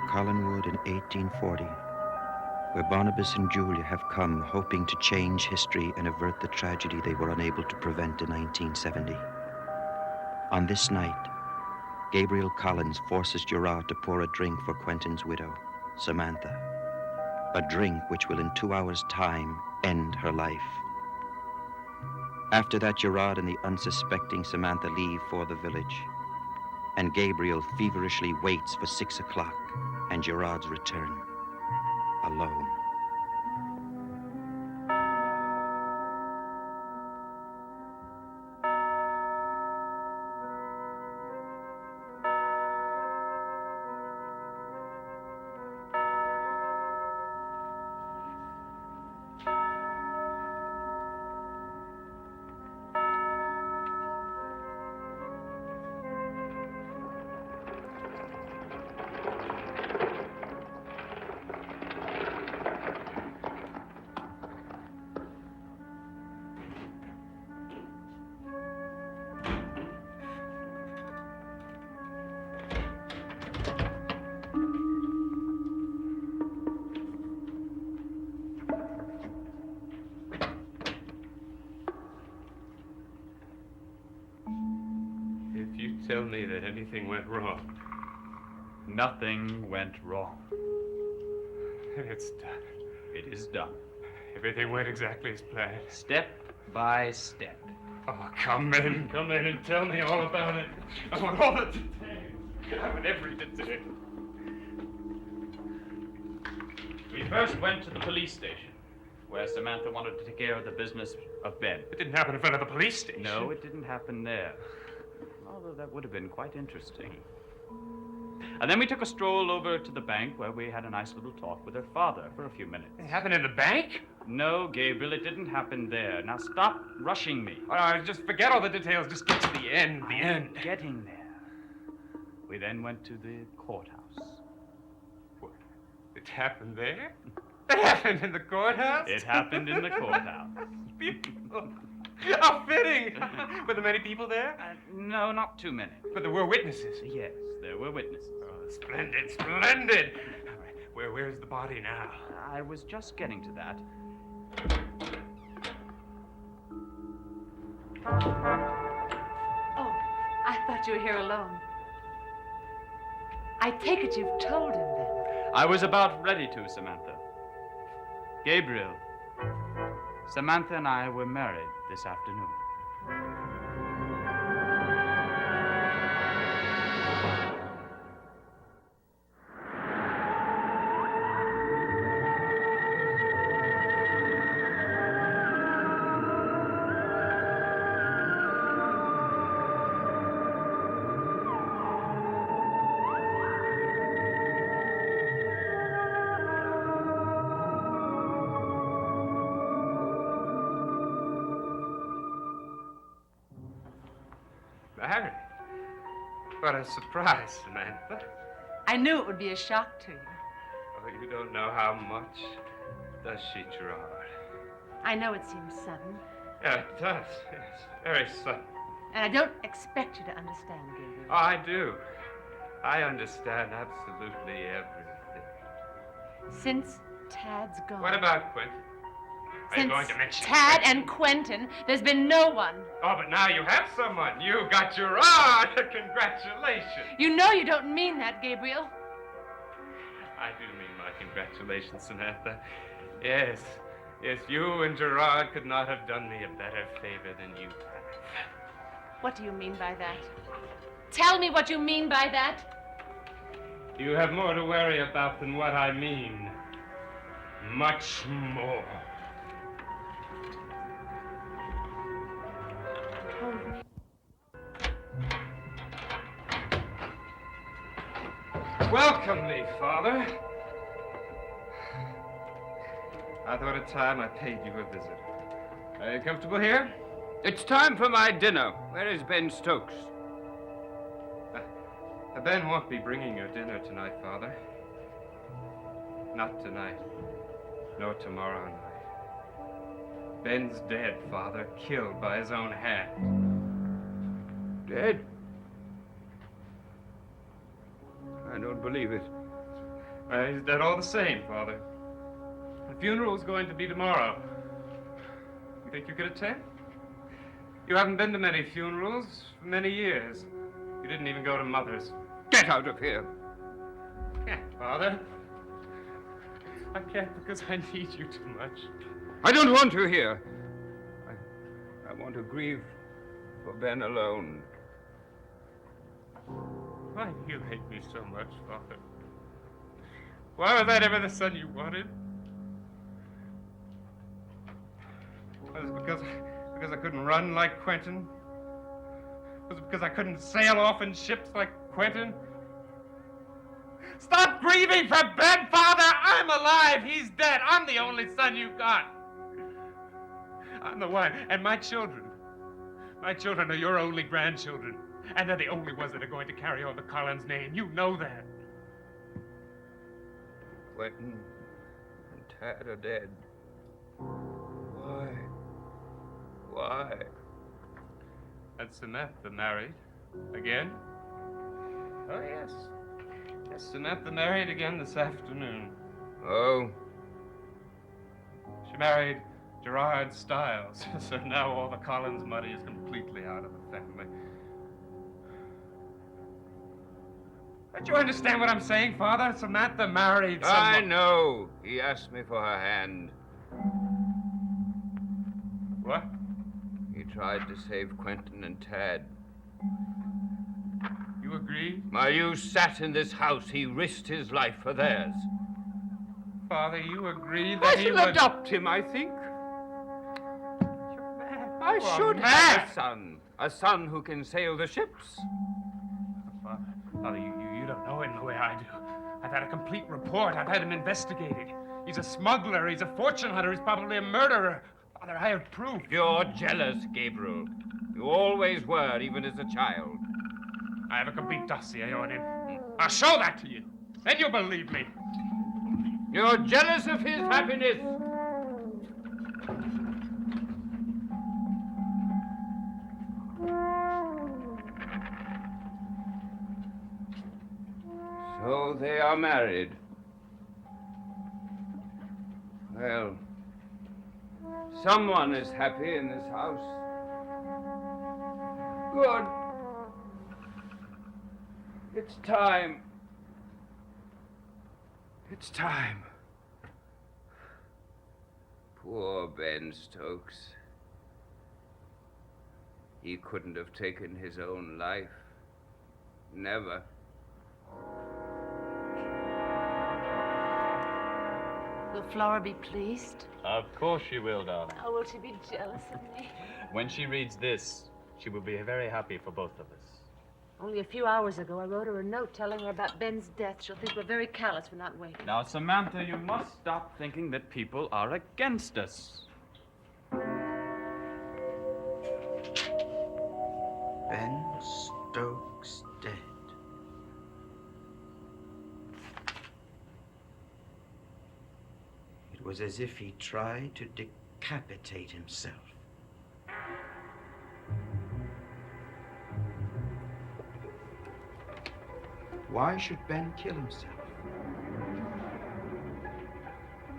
Collinwood in 1840, where Barnabas and Julia have come hoping to change history and avert the tragedy they were unable to prevent in 1970. On this night, Gabriel Collins forces Gerard to pour a drink for Quentin's widow, Samantha. A drink which will in 2 hours' time end her life. After that, Gerard and the unsuspecting Samantha leave for the village, and Gabriel feverishly waits for 6 o'clock and Gerard's return, alone. Tell me that anything went wrong. Nothing went wrong. It's done. It is done. Everything went exactly as planned. Step by step. Oh, come in and tell me all about it. I want all the details. I want every detail. We first went to the police station, where Samantha wanted to take care of the business of Ben. It didn't happen in front of the police station. No, it didn't happen there. Although that would have been quite interesting. And then we took a stroll over to the bank where we had a nice little talk with her father for a few minutes. It happened in the bank? No, Gabriel, it didn't happen there. Now stop rushing me. Just forget all the details. Just get to the end. The end. Getting there. We then went to the courthouse. What? It happened there? It happened in the courthouse? It happened in the courthouse. People. How fitting! Were there many people there? No, not too many. But there were witnesses. Yes, there were witnesses. Oh, splendid, splendid! All right, where's the body now? I was just getting to that. Oh, I thought you were here alone. I take it you've told him then. I was about ready to, Samantha. Gabriel, Samantha and I were married this afternoon. Married? What a surprise, Samantha. I knew it would be a shock to you. Oh, you don't know how much, does she, Gerard? I know it seems sudden, Yeah, it does, yes. Very sudden. and I don't expect you to understand, Gabriel. Oh, I do. I understand absolutely everything. Since Tad's gone. What about Quentin? Are you Since going to mention Tad Quentin? and Quentin, there's been no one. Oh, but now you have someone. You got Gerard. Congratulations. You know you don't mean that, Gabriel. I do mean my congratulations, Samantha. Yes, you and Gerard could not have done me a better favor than you have. What do you mean by that? Tell me what you mean by that. You have more to worry about than what I mean. Much more. Welcome me, Father. I thought it time I paid you a visit. Are you comfortable here? It's time for my dinner. Where is Ben Stokes? Ben won't be bringing your dinner tonight, Father. Not tonight. Nor tomorrow night. Ben's dead, Father. Killed by his own hand. Dead? don't believe it. He's dead all the same, Father. The funeral's going to be tomorrow. You think you could attend? You haven't been to many funerals for many years. You didn't even go to Mother's. Get out of here. Can't, Father. I can't because I need you too much. I don't want you here. I want to grieve for Ben alone. Why do you hate me so much, Father? Why was I never the son you wanted? Was it because I couldn't run like Quentin? Was it because I couldn't sail off in ships like Quentin? Stop grieving for Ben, Father! I'm alive! He's dead! I'm the only son you got! I'm the one, and my children are your only grandchildren. And they're the only ones that are going to carry on the Collins name. You know that. Quentin and Tad are dead. Why? Why? And Samantha married again? Oh, yes. Yes, Samantha married again this afternoon. Oh, She married Gerard Stiles. So now all the Collins money is completely out of the family. Don't you understand what I'm saying, Father? Samantha married someone. I know. He asked me for her hand. What? He tried to save Quentin and Tad. You agreed? While you sat in this house, he risked his life for theirs. Father, you agreed I that he should would... adopt him, I think. You're mad. I You are should mad. have a son who can sail the ships. Father, you don't know him the way I do. I've had a complete report. I've had him investigated. He's a smuggler. He's a fortune hunter. He's probably a murderer. Father, I have proof. You're jealous, Gabriel. You always were, even as a child. I have a complete dossier on him. I'll show that to you. Then you'll believe me. You're jealous of his happiness. So they are married. Well, someone is happy in this house. Good. It's time. It's time. Poor Ben Stokes. He couldn't have taken his own life. Never. Will Flora be pleased? Of course she will, darling. Oh, will she be jealous of me? When she reads this, she will be very happy for both of us. Only a few hours ago, I wrote her a note telling her about Ben's death. She'll think we're very callous for not waiting. Now, Samantha, you must stop thinking that people are against us. Ben Stokes dead. It was as if he tried to decapitate himself. Why should Ben kill himself?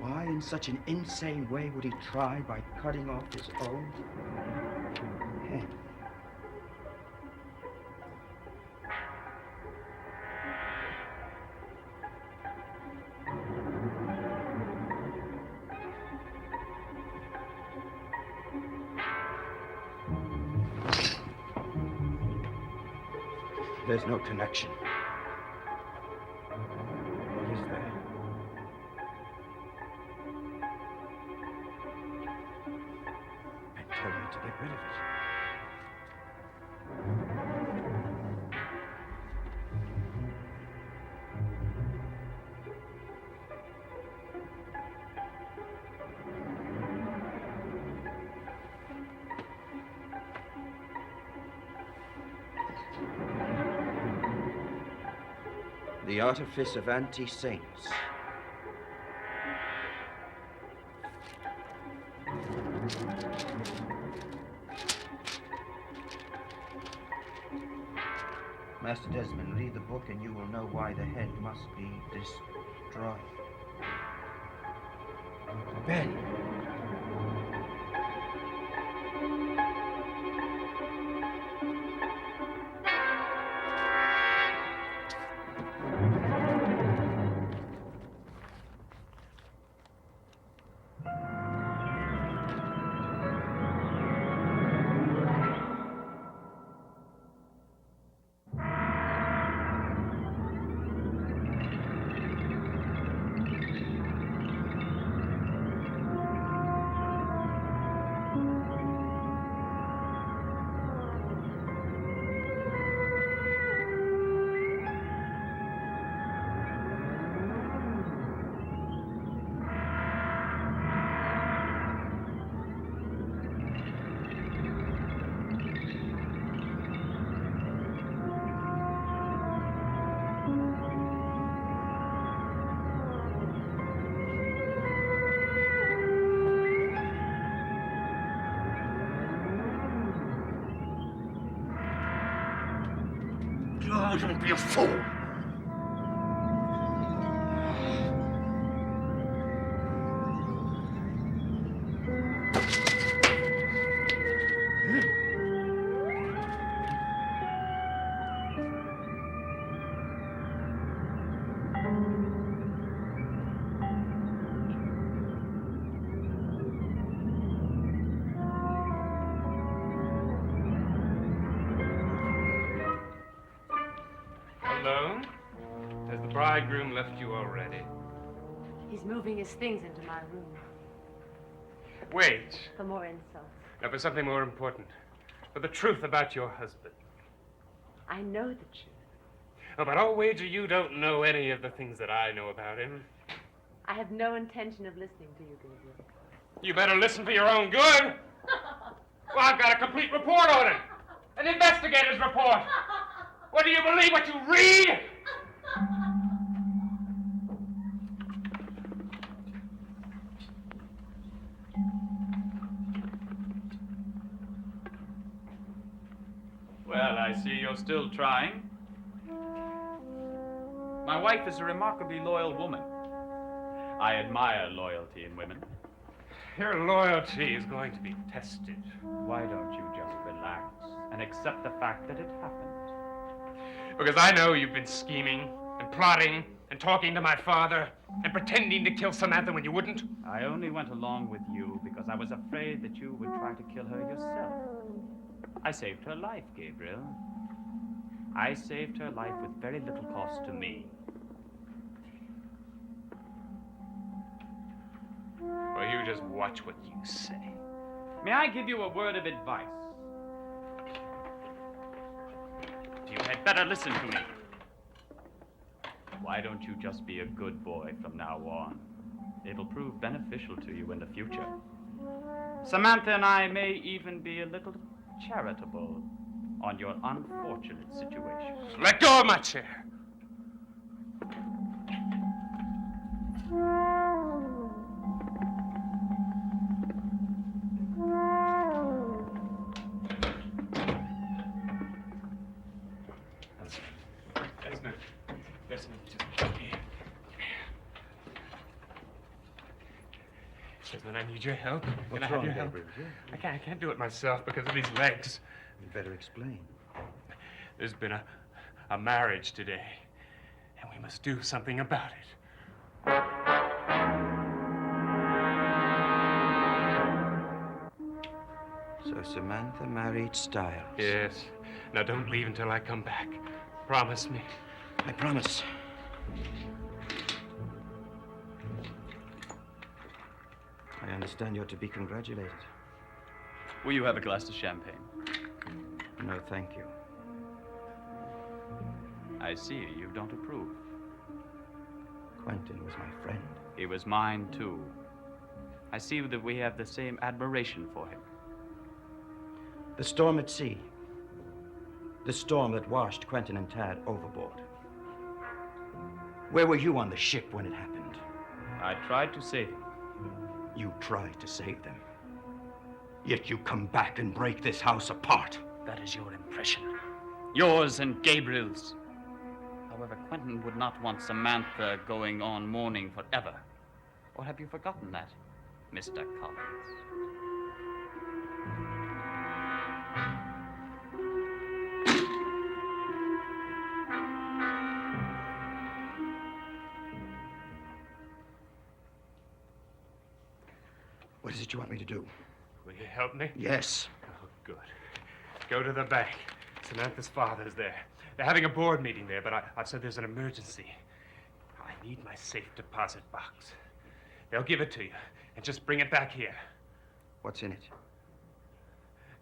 Why, in such an insane way, would he try by cutting off his own head? There's no connection. What is there? Ben told me to get rid of it. The artifice of anti-saints. Master Desmond, read the book and you will know why the head must be destroyed. Ben! Oh, don't be a fool. Alone? Has the bridegroom left you already? He's moving his things into my room Wait. for more insults. Now, for something more important. For the truth about your husband. I know the truth. Oh, but I'll wager you don't know any of the things that I know about him. I have no intention of listening to you, Gabriel. You better listen for your own good. Well, I've got a complete report on him. An investigator's report. What do you believe what you read? Well, I see you're still trying. My wife is a remarkably loyal woman. I admire loyalty in women. Your loyalty is going to be tested. Why don't you just relax and accept the fact that it happened? Because I know you've been scheming and plotting and talking to my father and pretending to kill Samantha when you wouldn't. I only went along with you because I was afraid that you would try to kill her yourself. I saved her life, Gabriel. I saved her life with very little cost to me. Well, you just watch what you say. May I give you a word of advice? You had better listen to me. Why don't you just be a good boy from now on? It'll prove beneficial to you in the future. Samantha and I may even be a little charitable on your unfortunate situation. Let go of my chair. Desmond, I need your help. Can I have your help? I can't do it myself because of these legs. You'd better explain. There's been a marriage today, and we must do something about it. So Samantha married Stiles. Yes. Now don't leave until I come back. Promise me. I promise. I understand you're to be congratulated. Will you have a glass of champagne? No, thank you. I see you don't approve. Quentin was my friend. He was mine, too. I see that we have the same admiration for him. The storm at sea. The storm that washed Quentin and Tad overboard. Where were you on the ship when it happened? I tried to save him. You tried to save them. Yet you come back and break this house apart. That is your impression. Yours and Gabriel's. However, Quentin would not want Samantha going on mourning forever. Or have you forgotten that, Mr. Collins? What is it you want me to do? Will you help me? Yes. Oh, good. Go to the bank. Samantha's father's there. They're having a board meeting there, but I've said there's an emergency. I need my safe deposit box. They'll give it to you, and just bring it back here. What's in it?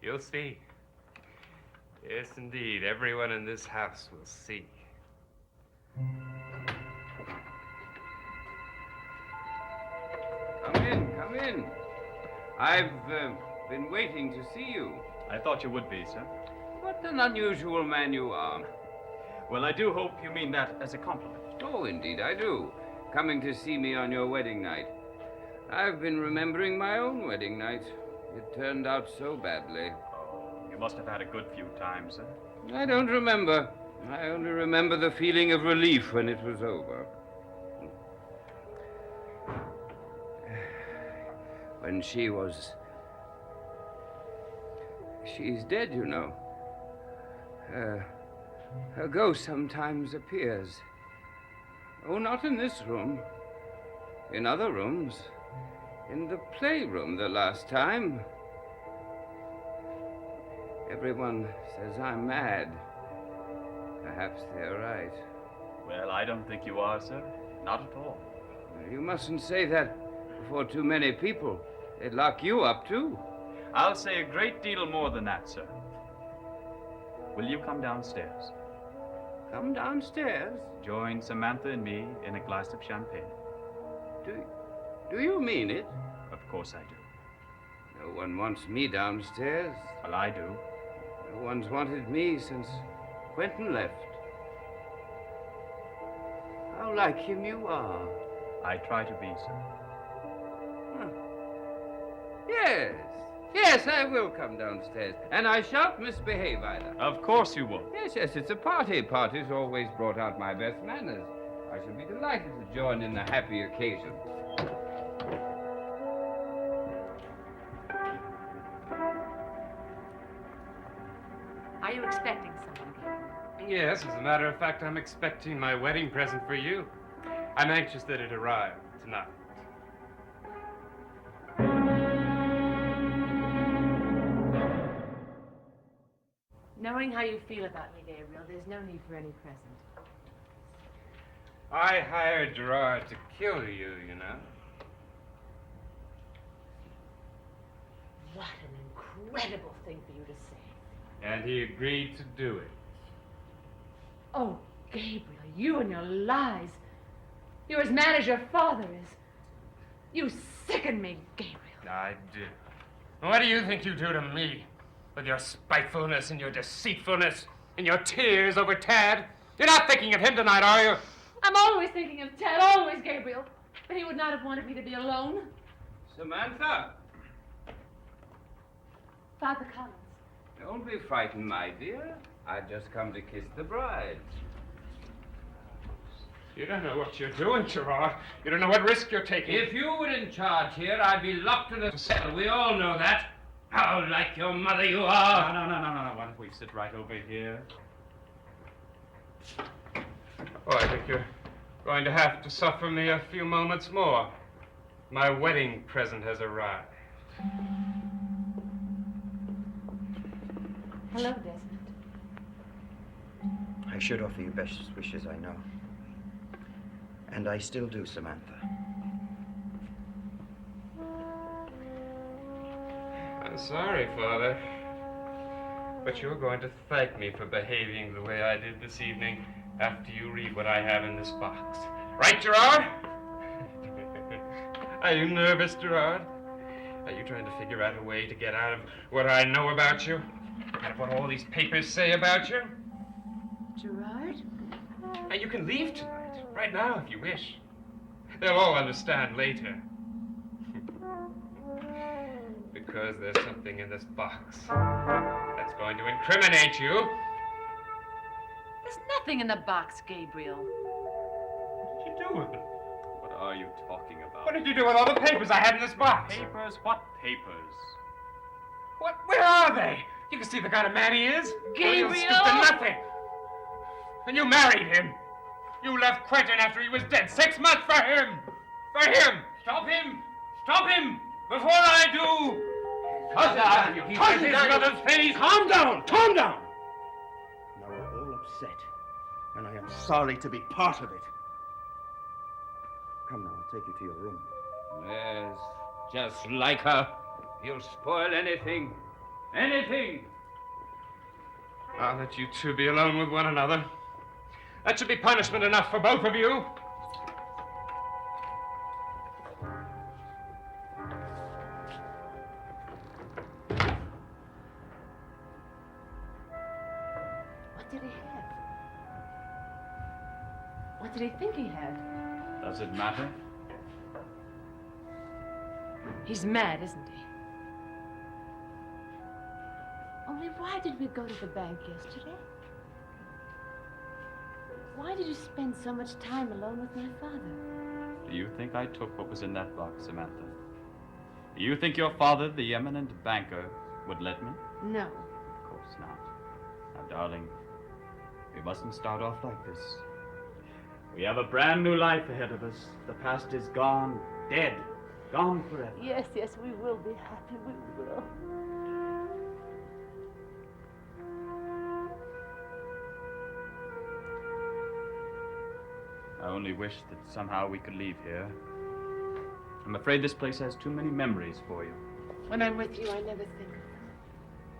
You'll see. Yes, indeed. Everyone in this house will see. Come in, come in. I've been waiting to see you. I thought you would be, sir. What an unusual man you are. Well, I do hope you mean that as a compliment. Oh, indeed I do. Coming to see me on your wedding night. I've been remembering my own wedding night. It turned out so badly. Oh, you must have had a good few times, sir. I don't remember. I only remember the feeling of relief when it was over. When she was... She's dead, you know. Her ghost sometimes appears. Oh, not in this room. In other rooms. In the playroom the last time. Everyone says I'm mad. Perhaps they're right. Well, I don't think you are, sir. Not at all. You mustn't say that before too many people. They'd lock you up, too. I'll say a great deal more than that, sir. Will you come downstairs? Come downstairs. Join Samantha and me in a glass of champagne. Do you mean it? Of course I do. No one wants me downstairs. Well, I do. No one's wanted me since Quentin left. How like him you are. I try to be, sir. Huh. Yes, I will come downstairs. And I shan't misbehave either. Of course you won't. Yes, it's a party. Parties always brought out my best manners. I shall be delighted to join in the happy occasion. Are you expecting someone? Yes, as a matter of fact, I'm expecting my wedding present for you. I'm anxious that it arrive tonight. Knowing how you feel about me, Gabriel, there's no need for any present. I hired Gerard to kill you, you know. What an incredible thing for you to say. And he agreed to do it. Oh, Gabriel, you and your lies. You're as mad as your father is. You sicken me, Gabriel. I do. What do you think you do to me? With your spitefulness and your deceitfulness and your tears over Tad? You're not thinking of him tonight, are you? I'm always thinking of Ted, always, Gabriel. But he would not have wanted me to be alone. Samantha! Father Collins. Don't be frightened, my dear. I've just come to kiss the bride. You don't know what you're doing, Gerard. You don't know what risk you're taking. If you were in charge here, I'd be locked in a cell. We all know that. How like your mother you are. No. Why don't we sit right over here? Oh, I think you're going to have to suffer me a few moments more. My wedding present has arrived. Hello, Desmond. I should offer you best wishes, I know. And I still do, Samantha. I'm sorry, Father. But you're going to thank me for behaving the way I did this evening after you read what I have in this box. Right, Gerard? Are you nervous, Gerard? Are you trying to figure out a way to get out of what I know about you? Out of what all these papers say about you? Gerard? And you can leave tonight, right now if you wish. They'll all understand later. Because there's something in this box that's going to incriminate you. nothing in the box, Gabriel. What did you do with it? What are you talking about? What did you do with all the papers I had in this box? Papers? What papers? What? Where are they? You can see the kind of man he is. Gabriel! He'll stoop to nothing. And you married him. You left Quentin after he was dead. 6 months for him. For him. Stop him. Stop him. Before I do. Toss his mother's face. Calm down! Calm down! Now we're all upset, and I am sorry to be part of it. Come now, I'll take you to your room. Yes, just like her. You'll spoil anything. Anything. I'll let you two be alone with one another. That should be punishment enough for both of you. What did he have? What did he think he had? Does it matter? He's mad, isn't he? Only why did we go to the bank yesterday? Why did you spend so much time alone with my father? Do you think I took what was in that box, Samantha? Do you think your father, the eminent banker, would let me? No. Of course not. Now, darling, we mustn't start off like this. We have a brand new life ahead of us. The past is gone, dead, gone forever. Yes, we will be happy. We will. I only wish that somehow we could leave here. I'm afraid this place has too many memories for you. When I'm with you, I never think of them.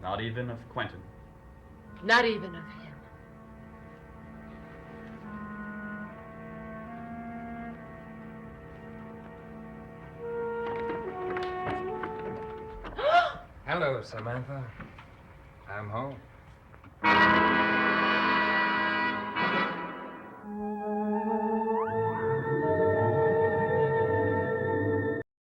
Not even of Quentin. Not even of him. Hello, Samantha. I'm home.